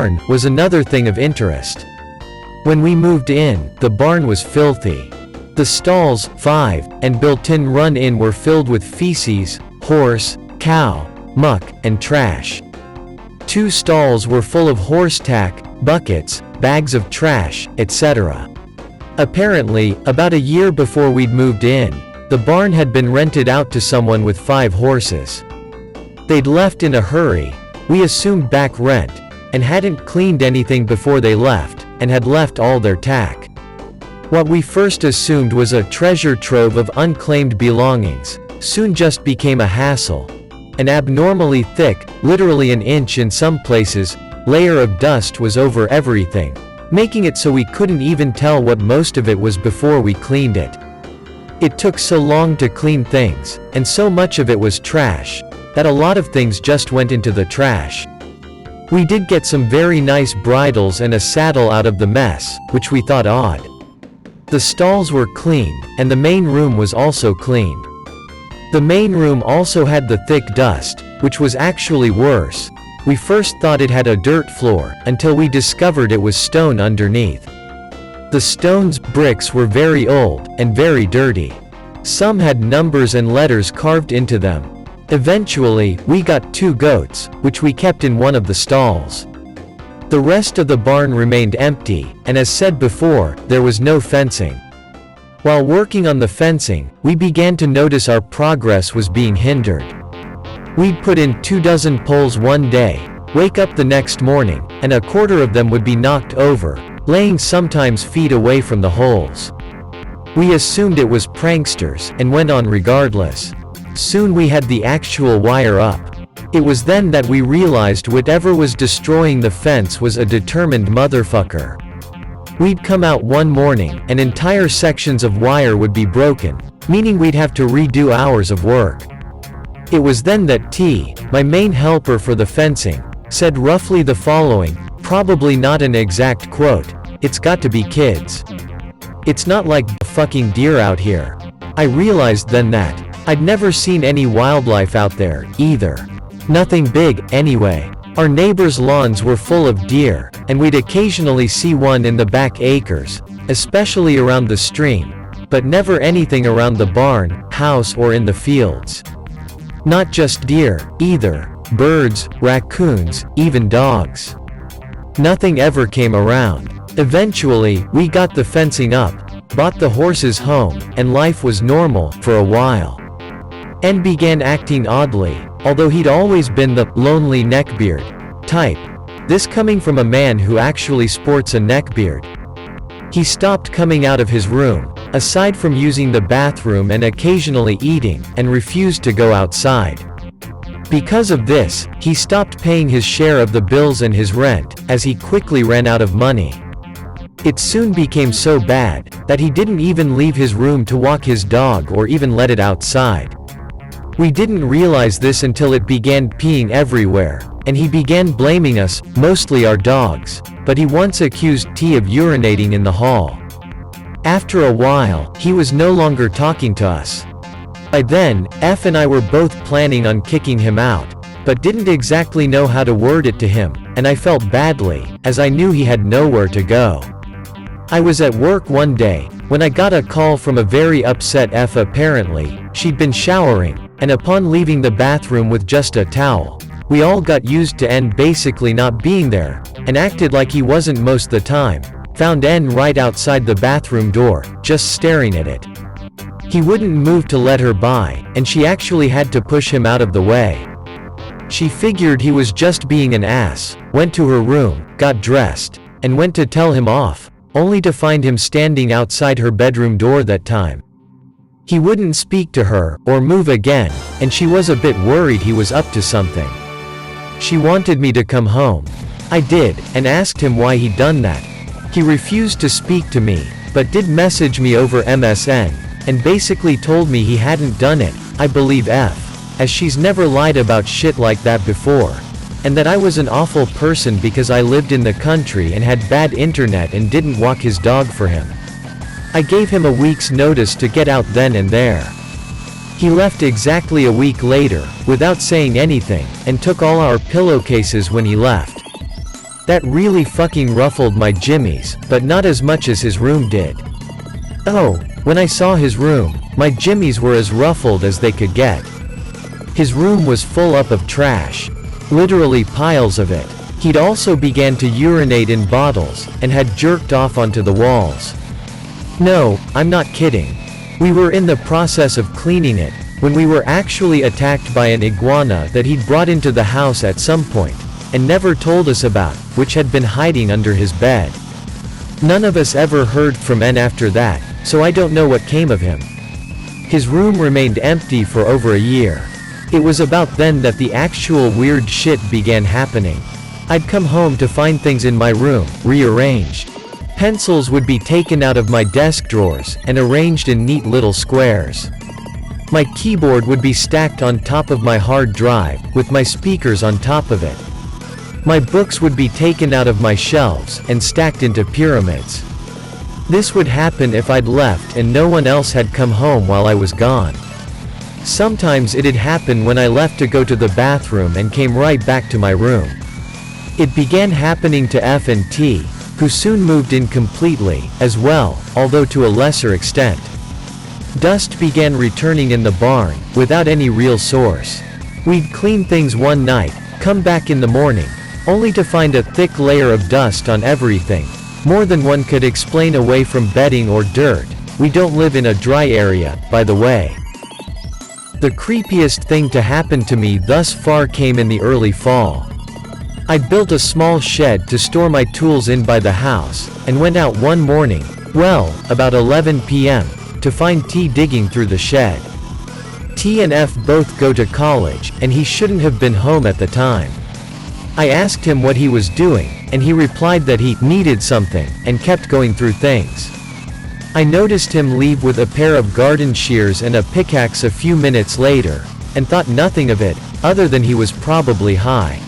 barn was another thing of interest. When we moved in, the barn was filthy. The stalls, 5, and built-in run-in were filled with feces, horse, cow, muck, and trash. 2 stalls were full of horse tack, buckets, bags of trash, etc. Apparently, about a year before we'd moved in, the barn had been rented out to someone with 5 horses. They'd left in a hurry, we assumed back rent, and hadn't cleaned anything before they left, and had left all their tack. What we first assumed was a treasure trove of unclaimed belongings, soon just became a hassle. An abnormally thick, literally an inch in some places, layer of dust was over everything, making it so we couldn't even tell what most of it was before we cleaned it. It took so long to clean things, and so much of it was trash, that a lot of things just went into the trash. We did get some very nice bridles and a saddle out of the mess, which we thought odd. The stalls were clean, and the main room was also cleaned. The main room also had the thick dust, which was actually worse. We first thought it had a dirt floor, until we discovered it was stone underneath. The stone's bricks were very old, and very dirty. Some had numbers and letters carved into them. Eventually, we got 2 goats, which we kept in one of the stalls. The rest of the barn remained empty, and as said before, there was no fencing. While working on the fencing, we began to notice our progress was being hindered. We'd put in 24 poles one day, wake up the next morning, and a quarter of them would be knocked over, laying sometimes feet away from the holes. We assumed it was pranksters, and went on regardless. Soon we had the actual wire up. It was then that we realized whatever was destroying the fence was a determined motherfucker. We'd come out one morning, and entire sections of wire would be broken, meaning we'd have to redo hours of work. It was then that T, my main helper for the fencing, said roughly the following, probably not an exact quote: "It's got to be kids. It's not like fucking deer out here." I realized then that I'd never seen any wildlife out there, either. Nothing big, anyway. Our neighbors' lawns were full of deer, and we'd occasionally see one in the back acres, especially around the stream, but never anything around the barn, house, or in the fields. Not just deer, either. Birds, raccoons, even dogs. Nothing ever came around. Eventually, we got the fencing up, bought the horses home, and life was normal, for a while. N began acting oddly, although he'd always been the lonely neckbeard type, this coming from a man who actually sports a neckbeard. He stopped coming out of his room, aside from using the bathroom and occasionally eating, and refused to go outside. Because of this, he stopped paying his share of the bills and his rent, as he quickly ran out of money. It soon became so bad, that he didn't even leave his room to walk his dog or even let it outside. We didn't realize this until it began peeing everywhere, and he began blaming us, mostly our dogs, but he once accused T of urinating in the hall. After a while, he was no longer talking to us. By then, F and I were both planning on kicking him out, but didn't exactly know how to word it to him, and I felt badly, as I knew he had nowhere to go. I was at work one day, when I got a call from a very upset F. Apparently, she'd been showering, and upon leaving the bathroom with just a towel, we all got used to N basically not being there, and acted like he wasn't most the time. Found N right outside the bathroom door, just staring at it. He wouldn't move to let her by, and she actually had to push him out of the way. She figured he was just being an ass, went to her room, got dressed, and went to tell him off, only to find him standing outside her bedroom door that time. He wouldn't speak to her, or move again, and she was a bit worried he was up to something. She wanted me to come home. I did, and asked him why he'd done that. He refused to speak to me, but did message me over MSN, and basically told me he hadn't done it, I believe F, as she's never lied about shit like that before, and that I was an awful person because I lived in the country and had bad internet and didn't walk his dog for him. I gave him a week's notice to get out then and there. He left exactly a week later, without saying anything, and took all our pillowcases when he left. That really fucking ruffled my jimmies, but not as much as his room did. Oh, when I saw his room, my jimmies were as ruffled as they could get. His room was full up of trash. Literally piles of it. He'd also began to urinate in bottles, and had jerked off onto the walls. No, I'm not kidding. We were in the process of cleaning it, when we were actually attacked by an iguana that he'd brought into the house at some point, and never told us about, which had been hiding under his bed. None of us ever heard from N after that, so I don't know what came of him. His room remained empty for over a year. It was about then that the actual weird shit began happening. I'd come home to find things in my room, rearranged. Pencils would be taken out of my desk drawers, and arranged in neat little squares. My keyboard would be stacked on top of my hard drive, with my speakers on top of it. My books would be taken out of my shelves, and stacked into pyramids. This would happen if I'd left and no one else had come home while I was gone. Sometimes it'd happen when I left to go to the bathroom and came right back to my room. It began happening to F and T, who soon moved in completely, as well, although to a lesser extent. Dust began returning in the barn, without any real source. We'd clean things one night, come back in the morning, only to find a thick layer of dust on everything, more than one could explain away from bedding or dirt. We don't live in a dry area, by the way. The creepiest thing to happen to me thus far came in the early fall. I'd built a small shed to store my tools in by the house, and went out one morning, well, about 11 p.m., to find T digging through the shed. T and F both go to college, and he shouldn't have been home at the time. I asked him what he was doing, and he replied that he needed something, and kept going through things. I noticed him leave with a pair of garden shears and a pickaxe a few minutes later, and thought nothing of it, other than he was probably high.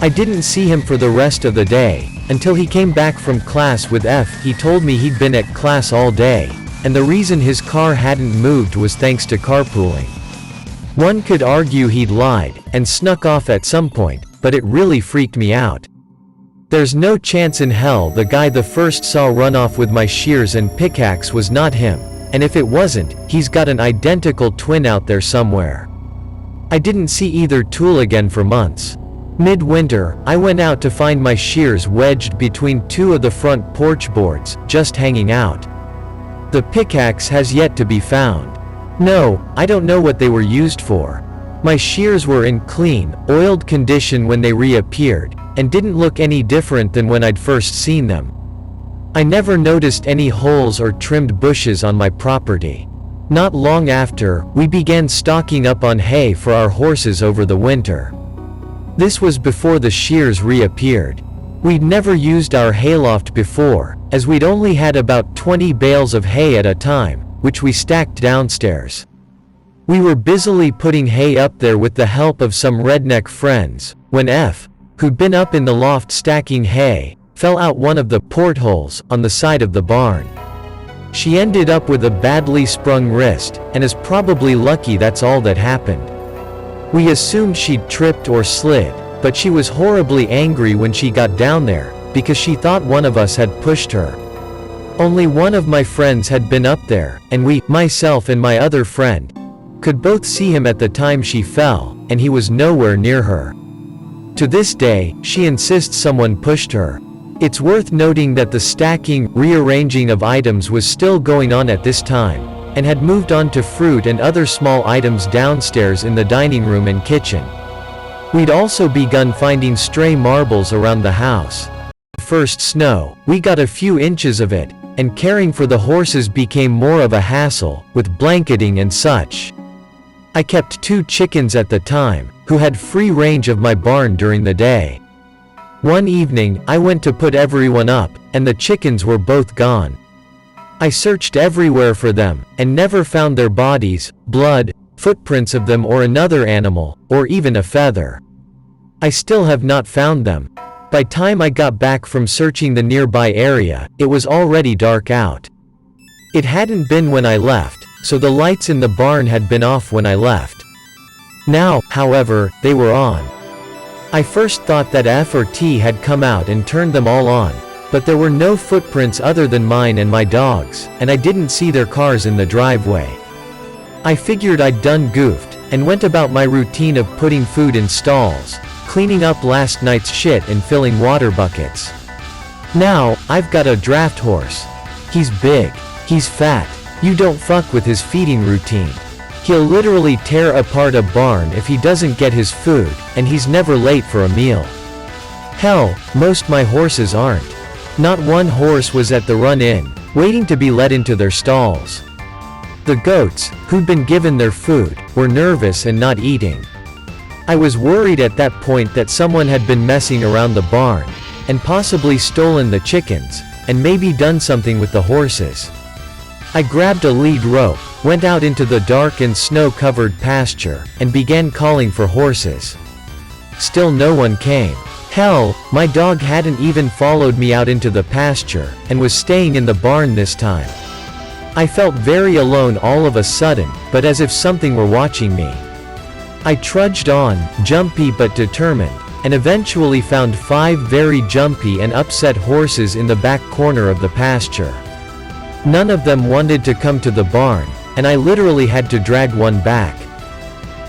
I didn't see him for the rest of the day, until he came back from class with F. He told me he'd been at class all day, and the reason his car hadn't moved was thanks to carpooling. One could argue he'd lied, and snuck off at some point, but it really freaked me out. There's no chance in hell the guy the first saw run off with my shears and pickaxe was not him, and if it wasn't, he's got an identical twin out there somewhere. I didn't see either tool again for months. Midwinter, I went out to find my shears wedged between two of the front porch boards, just hanging out. The pickaxe has yet to be found. No, I don't know what they were used for. My shears were in clean, oiled condition when they reappeared, and didn't look any different than when I'd first seen them. I never noticed any holes or trimmed bushes on my property. Not long after, we began stocking up on hay for our horses over the winter. This was before the shears reappeared. We'd never used our hayloft before, as we'd only had about 20 bales of hay at a time, which we stacked downstairs. We were busily putting hay up there with the help of some redneck friends, when F, who'd been up in the loft stacking hay, fell out one of the portholes on the side of the barn. She ended up with a badly sprung wrist, and is probably lucky that's all that happened. We assumed she'd tripped or slid, but she was horribly angry when she got down there, because she thought one of us had pushed her. Only one of my friends had been up there, and we, myself and my other friend, could both see him at the time she fell, and he was nowhere near her. To this day, she insists someone pushed her. It's worth noting that the stacking, rearranging of items was still going on at this time, and had moved on to fruit and other small items downstairs in the dining room and kitchen. We'd also begun finding stray marbles around the house. First snow, we got a few inches of it, and caring for the horses became more of a hassle, with blanketing and such. I kept 2 chickens at the time, who had free range of my barn during the day. One evening, I went to put everyone up, and the chickens were both gone. I searched everywhere for them, and never found their bodies, blood, footprints of them or another animal, or even a feather. I still have not found them. By time I got back from searching the nearby area, it was already dark out. It hadn't been when I left, so the lights in the barn had been off when I left. Now, however, they were on. I first thought that F or T had come out and turned them all on, but there were no footprints other than mine and my dog's, and I didn't see their cars in the driveway. I figured I'd done goofed, and went about my routine of putting food in stalls, cleaning up last night's shit and filling water buckets. Now, I've got a draft horse. He's big. He's fat. You don't fuck with his feeding routine. He'll literally tear apart a barn if he doesn't get his food, and he's never late for a meal. Hell, most my horses aren't. Not one horse was at the run-in, waiting to be let into their stalls. The goats, who'd been given their food, were nervous and not eating. I was worried at that point that someone had been messing around the barn, and possibly stolen the chickens, and maybe done something with the horses. I grabbed a lead rope, went out into the dark and snow-covered pasture, and began calling for horses. Still no one came. Hell, my dog hadn't even followed me out into the pasture, and was staying in the barn this time. I felt very alone all of a sudden, but as if something were watching me. I trudged on, jumpy but determined, and eventually found 5 very jumpy and upset horses in the back corner of the pasture. None of them wanted to come to the barn, and I literally had to drag one back.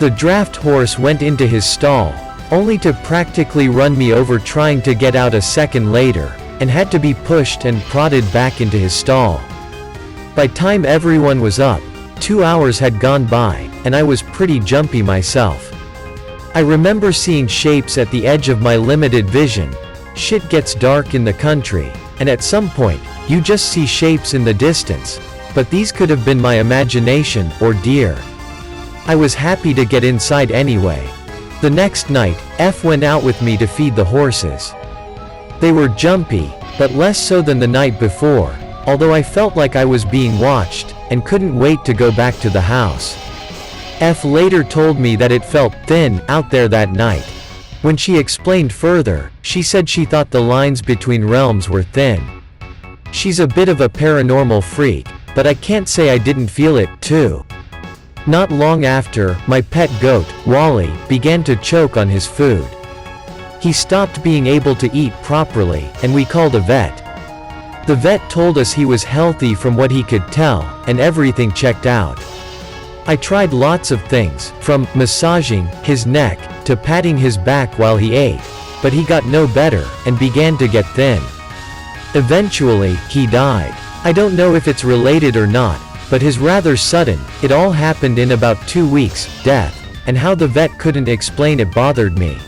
The draft horse went into his stall, only to practically run me over trying to get out a second later, and had to be pushed and prodded back into his stall. By time everyone was up, 2 hours had gone by, and I was pretty jumpy myself. I remember seeing shapes at the edge of my limited vision. Shit gets dark in the country, and at some point, you just see shapes in the distance, but these could have been my imagination, or deer. I was happy to get inside anyway. The next night, F went out with me to feed the horses. They were jumpy, but less so than the night before, although I felt like I was being watched, and couldn't wait to go back to the house. F later told me that it felt thin out there that night. When she explained further, she said she thought the lines between realms were thin. She's a bit of a paranormal freak, but I can't say I didn't feel it, too. Not long after, my pet goat, Wally, began to choke on his food. He stopped being able to eat properly, and we called a vet. The vet told us he was healthy from what he could tell, and everything checked out. I tried lots of things, from massaging his neck, to patting his back while he ate, but he got no better, and began to get thin. Eventually, he died. I don't know if it's related or not, but his rather sudden, it all happened in about 2 weeks, death, and how the vet couldn't explain it bothered me.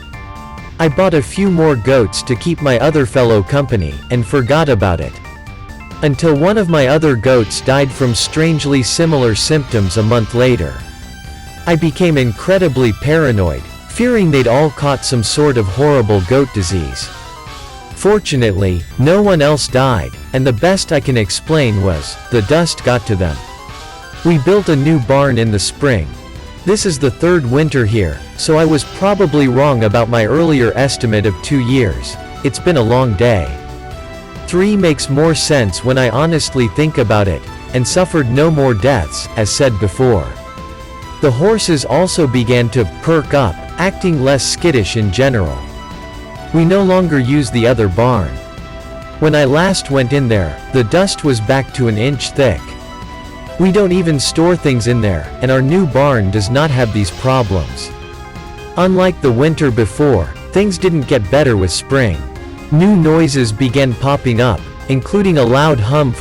I bought a few more goats to keep my other fellow company, and forgot about it. Until one of my other goats died from strangely similar symptoms a month later. I became incredibly paranoid, fearing they'd all caught some sort of horrible goat disease. Fortunately, no one else died, and the best I can explain was, the dust got to them. We built a new barn in the spring. This is the 3rd winter here, so I was probably wrong about my earlier estimate of 2 years. It's been a long day. 3 makes more sense when I honestly think about it, and suffered no more deaths, as said before. The horses also began to perk up, acting less skittish in general. We no longer use the other barn. When I last went in there, the dust was back to an inch thick. We don't even store things in there, and our new barn does not have these problems. Unlike the winter before, things didn't get better with spring. New noises began popping up, including a loud hum from